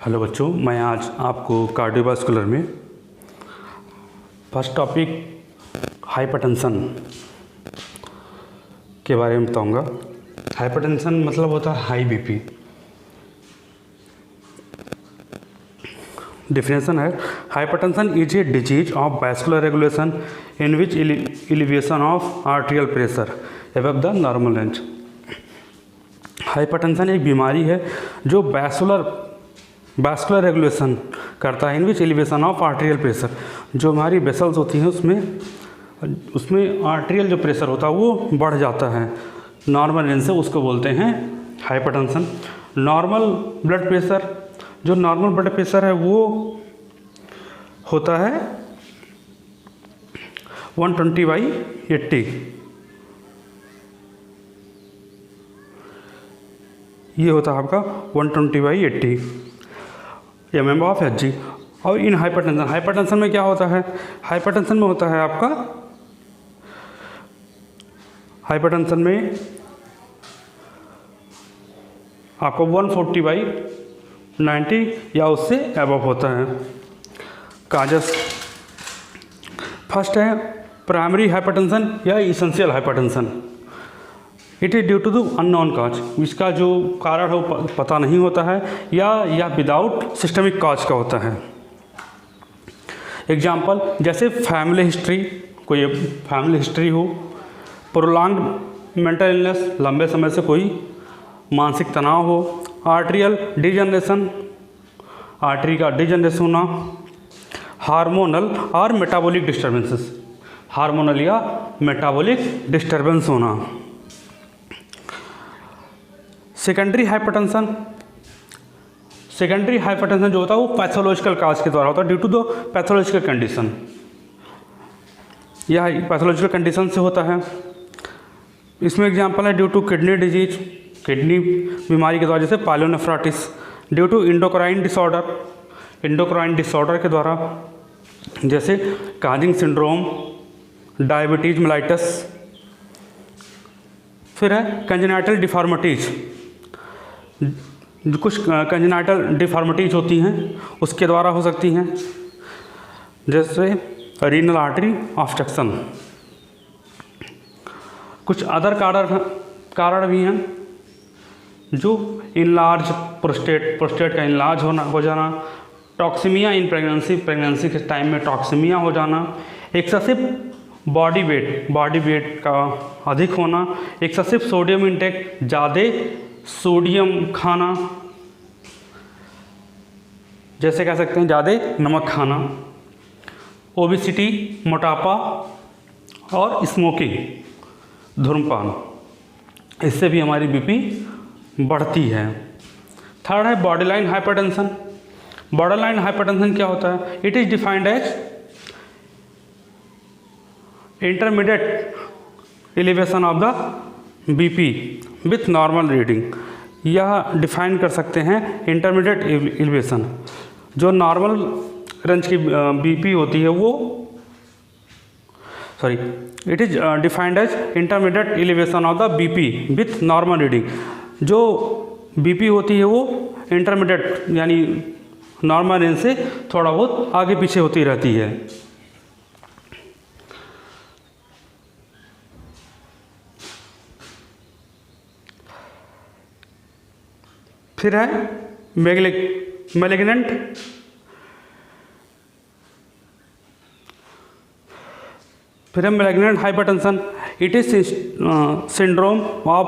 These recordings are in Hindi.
हेलो बच्चों, मैं आज आपको कार्डियोवास्कुलर में फर्स्ट टॉपिक हाइपरटेंशन के बारे में बताऊंगा। हाइपरटेंशन मतलब होता है हाई बीपी। डिफिनेशन है, hypertension is a disease of vascular regulation in which elevation of arterial pressure above the normal range. Hypertension एक बीमारी है जो वैस्कुलर रेगुलेशन करता है इन विच एलिवेशन ऑफ आर्टेरियल प्रेशर। जो हमारी वेसल्स होती हैं उसमें आर्टेरियल जो प्रेशर होता है वो बढ़ जाता है नॉर्मल रेंज से, उसको बोलते हैं हाइपरटेंशन। नॉर्मल ब्लड प्रेशर, जो नॉर्मल ब्लड प्रेशर है वो होता है 120/80। ये होता है आपका 120/80 mm ऑफ Hg। और इन हाइपरटेंशन में क्या होता है, हाइपरटेंशन में होता है आपका, हाइपरटेंशन में आपको 140/90 या उससे एबव होता है। काजस फर्स्ट है प्राइमरी हाइपरटेंशन या essential hypertension. It is due to the unknown cause, इसका जो कारण है वो पता नहीं होता है या विदाउट सिस्टमिक काज का होता है। एग्जाम्पल जैसे फैमिली हिस्ट्री, कोई फैमिली हिस्ट्री हो, प्रोलॉन्ग्ड मेंटल इलनेस, लंबे समय से कोई मानसिक तनाव हो, आर्टेरियल डिजनरेशन, आर्टरी का डिजनरेशन होना, हार्मोनल और मेटाबॉलिक डिस्टर्बेंसेस, हार्मोनल या मेटाबॉलिक डिस्टर्बेंस होना। सेकेंडरी हाइपरटेंशन जो होता है वो पैथोलॉजिकल काज के द्वारा होता है, due to the pathological condition, यह पैथोलॉजिकल कंडीशन से होता है। इसमें एग्जांपल है due to kidney disease, kidney बीमारी के द्वारा, जैसे pyelonephritis, due to endocrine disorder के द्वारा, जैसे काजिंग सिंड्रोम, डायबिटीज मेलाइटस। फिर है कंजेनाइटल डिफॉर्मिटीज, जो कुछ कंजेनाइटल डिफॉर्मिटीज होती हैं उसके द्वारा हो सकती हैं, जैसे रीनल आर्टरी ऑब्स्ट्रक्शन। कुछ अदर कारण भी हैं, जो इनलार्ज प्रोस्टेट का इनलार्ज हो जाना, टॉक्सीमिया इन प्रेगनेंसी के टाइम में टॉक्सीमिया हो जाना, एक्सेसिव बॉडी वेट का अधिक होना, एक्सेसिव सोडियम इंटेक, ज़्यादा सोडियम खाना, जैसे कह सकते हैं ज़्यादा नमक खाना, ओबेसिटी, मोटापा और स्मोकिंग, धूम्रपान, इससे भी हमारी बीपी बढ़ती है। थर्ड है बॉर्डरलाइन हाइपरटेंशन। बॉर्डरलाइन हाइपरटेंशन क्या होता है, it is defined as intermediate elevation of the BP with normal reading. यह डिफाइन कर सकते हैं इंटरमीडिएट एलिवेशन, जो नॉर्मल रेंज की बीपी होती है वो, it is defined as intermediate elevation of the BP with normal reading. जो बीपी होती है वो इंटरमीडिएट यानी नॉर्मल रेंज से थोड़ा बहुत आगे पीछे होती रहती है। फिर है malignant hypertension. It is syndrome of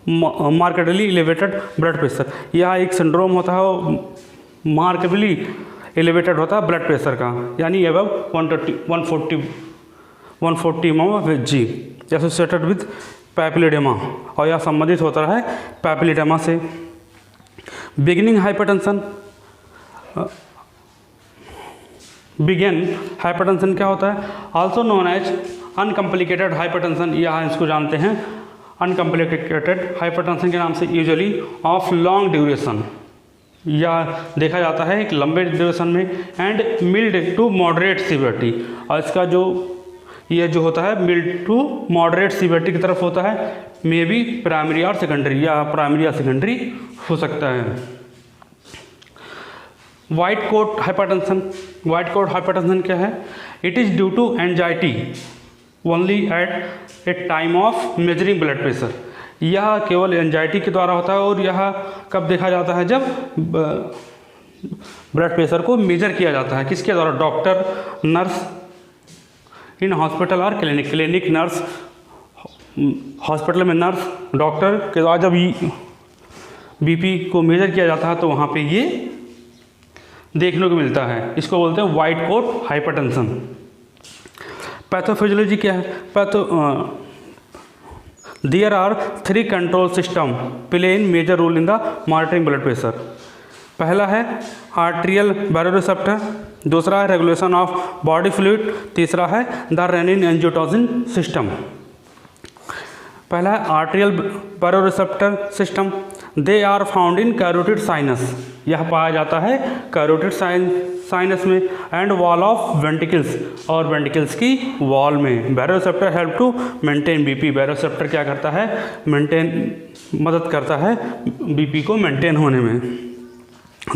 markedly elevated blood pressure. यह एक सिंड्रोम होता है, मार्केटली एलिवेटेड होता है ब्लड प्रेशर का, यानी above 140 mm of Hg, associated with papilloedema, और यह संबंधित होता है पैपिलिडेमा से। बिगिनिंग हाइपरटेंशन क्या होता है, आल्सो नोन एज अनकम्प्लिकेटेड हाइपरटेंशन। यहाँ इसको जानते हैं अनकम्प्लिकेटेड हाइपरटेंशन के नाम से, यूजुअली ऑफ लॉन्ग ड्यूरेशन, या देखा जाता है एक लंबे ड्यूरेशन में, and mild to moderate severity. और इसका ये जो होता है मिल्ड टू मॉडरेट सीवियरिटी की तरफ होता है, मे बी प्राइमरी और सेकेंडरी, या प्राइमरी या सेकेंडरी हो सकता है। वाइट कोट हाइपरटेंशन क्या है? It is due to anxiety only at a time of measuring blood pressure. यह केवल एंजाइटी के द्वारा होता है और यह कब देखा जाता है? जब ब्लड प्रेशर को मेजर किया जाता है। किसके द्वारा? डॉक्टर, नर्स इन हॉस्पिटल और क्लिनिक नर्स, हॉस्पिटल में नर्स, डॉक्टर के द्वारा जब बीपी को मेजर किया जाता है तो वहाँ पे ये देखने को मिलता है। इसको बोलते हैं वाइट कोट हाइपरटेंशन। पैथोफिजियोलॉजी क्या है? There are 3 control system play in major role in the monitoring blood pressure. पहला है आर्टेरियल बैरोरिसेप्टर, दूसरा है रेगुलेशन ऑफ बॉडी फ्लूइड, तीसरा है द रेनिन एंजियोटेंसिन सिस्टम। पहला है arterial baroreceptor system. They are found in carotid sinus. यह पाया जाता है कैरोटिड साइनस में एंड वॉल ऑफ वेंटिकल्स, और वेंटिकल्स की वॉल में। Baroreceptor help to maintain BP. Baroreceptor क्या करता है? मदद करता है बीपी को मेंटेन होने में।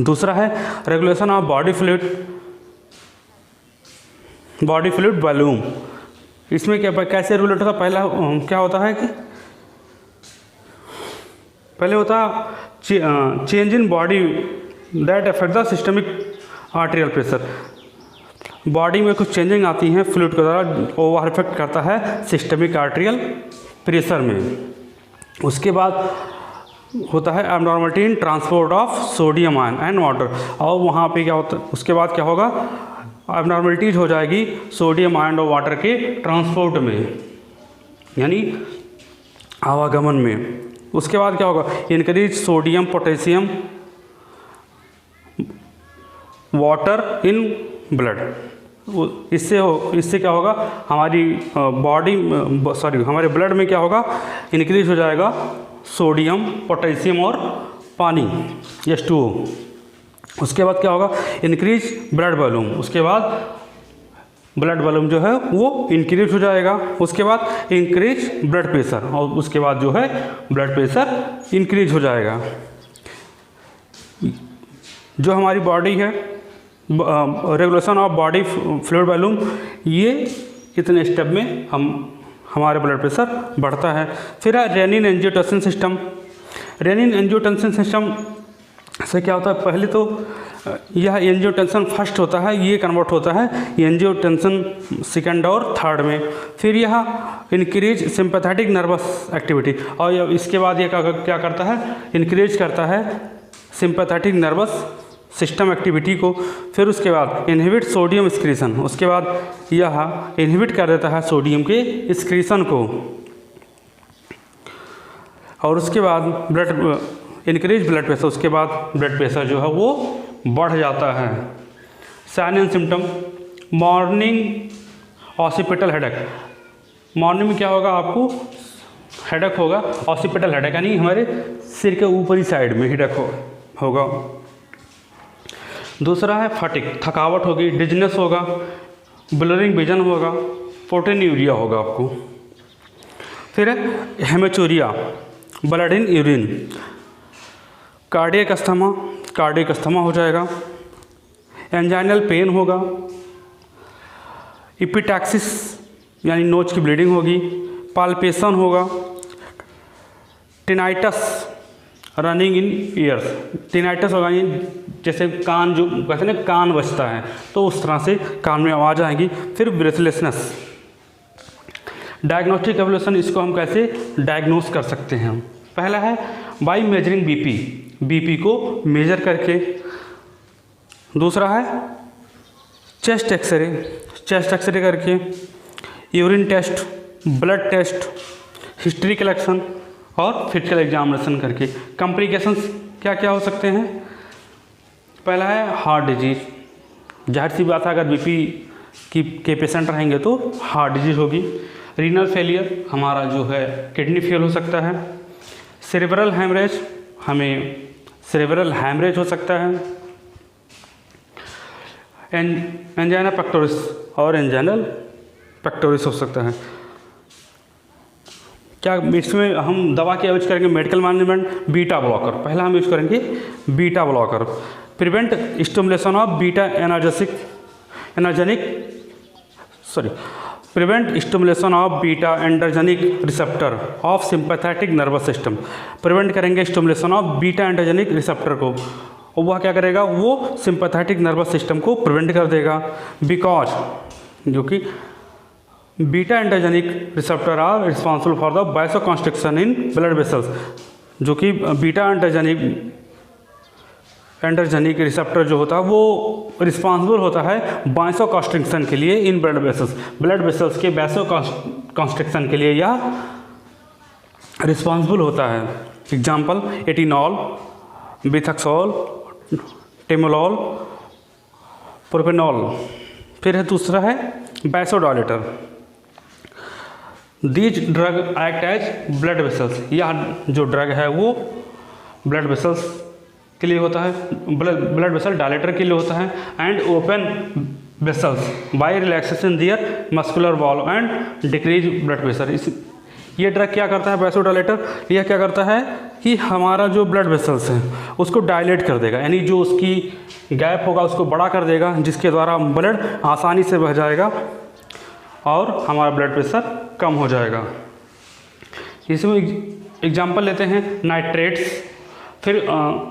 दूसरा है regulation of body fluid volume. इसमें क्या कैसे रेगुलेट होता है? पहला क्या होता है कि पहले होता change in body that affect the systemic arterial pressure. Body में कुछ चेंजिंग आती हैं फ्लूइड के द्वारा, ओवर इफेक्ट करता है सिस्टमिक आर्टेरियल प्रेशर में। उसके बाद होता है abnormality in transport of sodium ion and water. और वहाँ पे क्या होता है? उसके बाद क्या होगा? एब्नॉर्मलिटीज हो जाएगी सोडियम आयन और वाटर के ट्रांसपोर्ट में, यानी आवागमन में। उसके बाद क्या होगा? Increase sodium potassium water in blood. इससे क्या होगा? हमारी हमारे ब्लड में क्या होगा? इंक्रीज हो जाएगा सोडियम, पोटेशियम और पानी H2O। उसके बाद क्या होगा? Increase blood volume. उसके बाद ब्लड वॉल्यूम जो है वो इंक्रीज हो जाएगा। उसके बाद इंक्रीज ब्लड प्रेशर, और उसके बाद जो है ब्लड प्रेशर इंक्रीज हो जाएगा। जो हमारी बॉडी है, regulation of body fluid volume, ये इतने स्टेप में हमारे ब्लड प्रेशर बढ़ता है। फिर है renin angiotensin system. Renin angiotensin system से क्या होता है? पहले तो यह एंजियोटेंसिन फर्स्ट होता है, ये कन्वर्ट होता है एंजियोटेंसिन सेकंड और थर्ड में। फिर यह इंक्रीज सिंपैथेटिक नर्वस एक्टिविटी, और इसके बाद ये क्या करता है? इंक्रीज करता है सिंपैथेटिक नर्वस सिस्टम एक्टिविटी को। फिर उसके बाद इनहिबिट सोडियम एक्सक्रीशन। उसके बाद यह इनहिबिट कर देता है सोडियम के एक्सक्रीशन को। और उसके बाद इंक्रीज ब्लड प्रेशर। उसके बाद ब्लड प्रेशर जो है वो बढ़ जाता है। Sign and symptom, morning occipital headache. Morning में क्या होगा? आपको हेडेक होगा, ऑसिपिटल हेडेक यानी हमारे सिर के ऊपरी साइड में हेडेक होगा। दूसरा है फटिग, थकावट होगी, डिजनेस होगा, ब्लरिंग विजन होगा, प्रोटीनूरिया होगा आपको। फिर है haematuria, blood in urine, cardiac asthma हो जाएगा, एंजाइनल पेन होगा, इपिटैक्सिस यानी नोज की ब्लीडिंग होगी, पाल्पेशन होगा, tinnitus running in years. Tinnitus होगा जैसे कान, जो कहते हैं ना कान बजता है, तो उस तरह से कान में आवाज़ आएगी। फिर ब्रेथलेसनेस। डायग्नोस्टिक एवोल्यूशन, इसको हम कैसे डायग्नोस कर सकते हैं? पहला है बाई मेजरिंग बीपी को मेजर करके। दूसरा है चेस्ट एक्सरे करके, urine test, blood test, history collection और फिजिकल एग्जामिनेशन करके। कॉम्प्लिकेशंस क्या क्या हो सकते हैं? पहला है हार्ट डिजीज। जाहिर सी बात है, अगर बीपी के पेशेंट रहेंगे तो हार्ट डिजीज होगी। रीनल फेलियर, हमारा जो है किडनी फेल हो सकता है। सेरेब्रल हैमरेज, हमें सेरेब्रल हैमरेज हो सकता है। एंजाइना पेक्टोरिस और एंजाइनल पेक्टोरिस हो सकता है। क्या इसमें हम दवा क्या यूज करेंगे? Medical management beta blocker. पहला हम यूज करेंगे beta blocker. Prevent stimulation of beta एंडर्जेनिक receptor of sympathetic nervous system. Prevent करेंगे स्टिमुलेशन ऑफ बीटा एंडर्जेनिक रिसेप्टर को, और वह क्या करेगा, वो सिंपैथेटिक नर्वस सिस्टम को प्रिवेंट कर देगा। बिकॉज जो कि बीटा एंडर्जेनिक receptor are responsible for the vasoconstriction in blood vessels, जो कि बीटा एंडर्जेनिक रिसेप्टर जो होता है वो रिस्पॉन्सिबल होता है वासोकंस्ट्रिक्शन के लिए इन ब्लड वेसल्स के वासोकंस्ट्रिक्शन के लिए यह रिस्पॉन्सिबल होता है। Example atenolol, betaxolol, timolol, propranolol. फिर है दूसरा है vasodilator. These drug act as blood vessels, यह जो ड्रग है वो ब्लड वेसल्स के लिए होता है, ब्लड वेसल डायलेटर के लिए होता है। And open vessels by relaxation their muscular valve and decrease blood pressure. ये ड्रग क्या करता है, वैसोडायलेटर, यह क्या करता है कि हमारा जो ब्लड वेसल्स है उसको डायलेट कर देगा, यानी जो उसकी गैप होगा उसको बड़ा कर देगा, जिसके द्वारा ब्लड आसानी से बह जाएगा और हमारा ब्लड प्रेशर कम हो जाएगा। इसमें एग्जांपल लेते हैं नाइट्रेट्स। फिर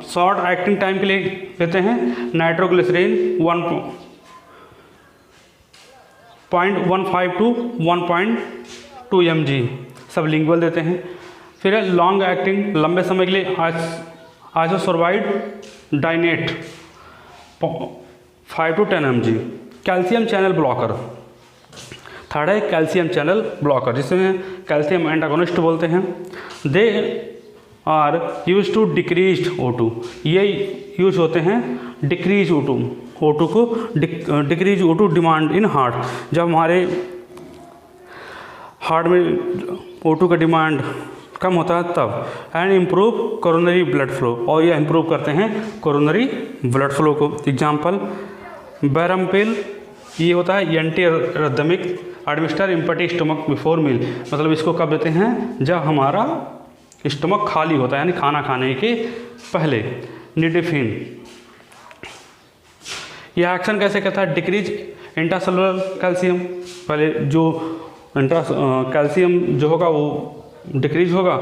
शॉर्ट एक्टिंग टाइम के लिए लेते हैं नाइट्रोग्लिसरीन 1.15 to 1.2 mg सबलिंगुअल देते हैं। फिर है लॉन्ग एक्टिंग, लंबे समय के लिए isosorbide dinitrate 5 to 10 mg। Calcium channel blocker, third है कैल्शियम चैनल ब्लॉकर, जिसमें कैल्शियम एंटागोनिस्ट बोलते हैं। They are use to decrease O2, ये यूज होते हैं डिक्रीज O2 को decrease O2 demand in heart, जब हमारे हार्ट में O2 का डिमांड कम होता है तब। And improve coronary blood flow, और ये इम्प्रूव करते हैं कोरोनरी ब्लड फ्लो को। एग्जाम्पल बैरमपिल, ये होता है anti rhythmic, administer empty stomach before meal, मतलब इसको कब देते हैं, जब हमारा स्टमक खाली होता है, यानी खाना खाने के पहले। निडिफिन, यह एक्शन कैसे करता है, डिक्रीज इंट्रासेलुलर कैल्शियम, पहले जो कैल्शियम जो होगा वो डिक्रीज होगा,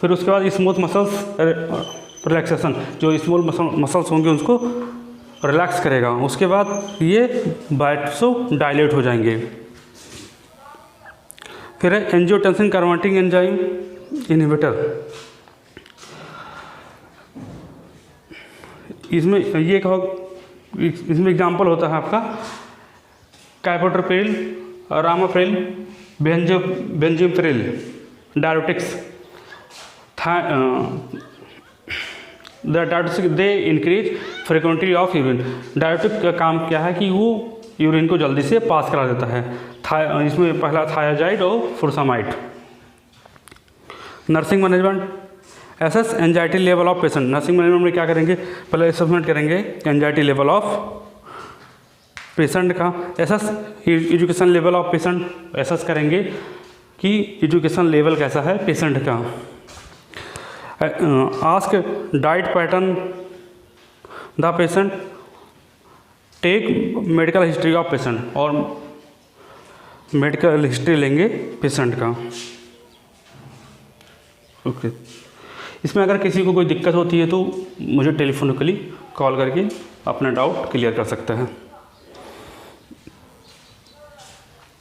फिर उसके बाद स्मूथ मसल्स रिलैक्सेशन, जो स्मॉल मसल्स होंगे उसको रिलैक्स करेगा, उसके बाद ये वासो डायलेट हो जाएंगे। फिर है एंजियोटेंसिन कन्वर्टिंग एंजाइम इनहिबिटर, इसमें ये कहो, इसमें एग्जांपल होता है आपका captopril, ramipril, benazepril, diuretics. They increase frequency of urine, diuretic का काम क्या है कि वो यूरिन को जल्दी से पास करा देता है। इसमें पहला थायाजाइड और furosemide. Nursing management, assess anxiety level of patient. Nursing management में क्या करेंगे, पहले असेसमेंट करेंगे एंजाइटी लेवल ऑफ पेशेंट का। Assess education level of patient, assess करेंगे कि एजुकेशन लेवल कैसा है पेशेंट का। Ask diet pattern the patient, take medical history of patient, और मेडिकल हिस्ट्री लेंगे पेशेंट का। ओके, इसमें अगर किसी को कोई दिक्कत होती है तो मुझे टेलीफोनिकली कॉल करके अपना डाउट क्लियर कर सकते हैं।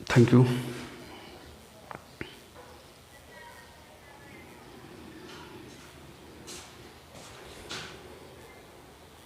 Thank you.